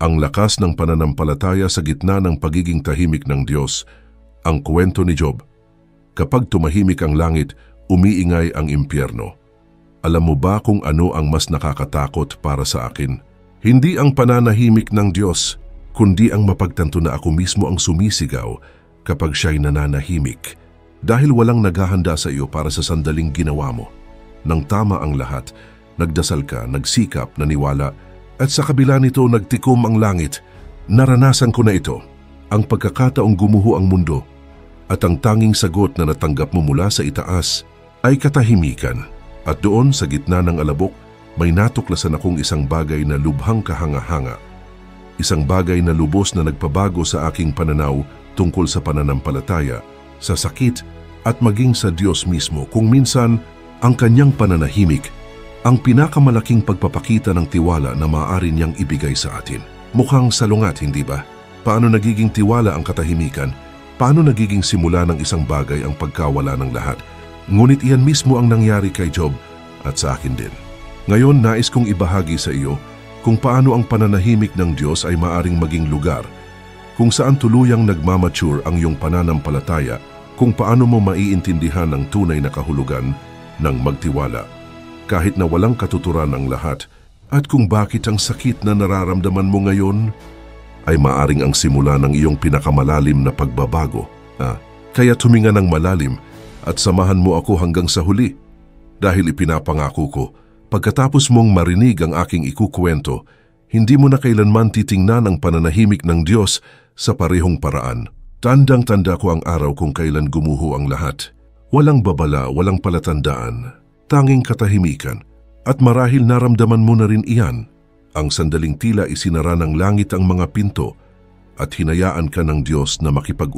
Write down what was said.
Ang lakas ng pananampalataya sa gitna ng pagiging tahimik ng Diyos. Ang kwento ni Job. Kapag tumahimik ang langit, umiingay ang impyerno. Alam mo ba kung ano ang mas nakakatakot para sa akin? Hindi ang pananahimik ng Diyos, kundi ang mapagtanto na ako mismo ang sumisigaw kapag siya'y nananahimik. Dahil walang naghahanda sa iyo para sa sandaling ginawa mo. Nang tama ang lahat, nagdasal ka, nagsikap, naniwala, at sa kabila nito nagtikom ang langit. Naranasan ko na ito, ang pagkakataong gumuho ang mundo, at ang tanging sagot na natanggap mo mula sa itaas ay katahimikan. At doon sa gitna ng alabok, may natuklasan akong isang bagay na lubhang kahanga-hanga. Isang bagay na lubos na nagpabago sa aking pananaw tungkol sa pananampalataya, sa sakit at maging sa Diyos mismo. Kung minsan, ang kanyang pananahimik ang pinakamalaking pagpapakita ng tiwala na maaari niyang ibigay sa atin. Mukhang salungat, hindi ba? Paano nagiging tiwala ang katahimikan? Paano nagiging simula ng isang bagay ang pagkawala ng lahat? Ngunit iyan mismo ang nangyari kay Job at sa akin din. Ngayon, nais kong ibahagi sa iyo kung paano ang pananahimik ng Diyos ay maaring maging lugar kung saan tuluyang nagmamature ang iyong pananampalataya, kung paano mo maiintindihan ang tunay na kahulugan ng magtiwala kahit na walang katuturan ang lahat, at kung bakit ang sakit na nararamdaman mo ngayon ay maaring ang simula ng iyong pinakamalalim na pagbabago. Kaya tuminga ng malalim at samahan mo ako hanggang sa huli, dahil ipinapangako ko, pagkatapos mong marinig ang aking ikukwento, hindi mo na kailanman titingnan ang pananahimik ng Diyos sa parehong paraan. Tandang-tanda ko ang araw kung kailan gumuho ang lahat. Walang babala, walang palatandaan, tanging katahimikan, at marahil naramdaman mo na rin iyan, ang sandaling tila isinara ng langit ang mga pinto at hinayaan ka ng Diyos na makipag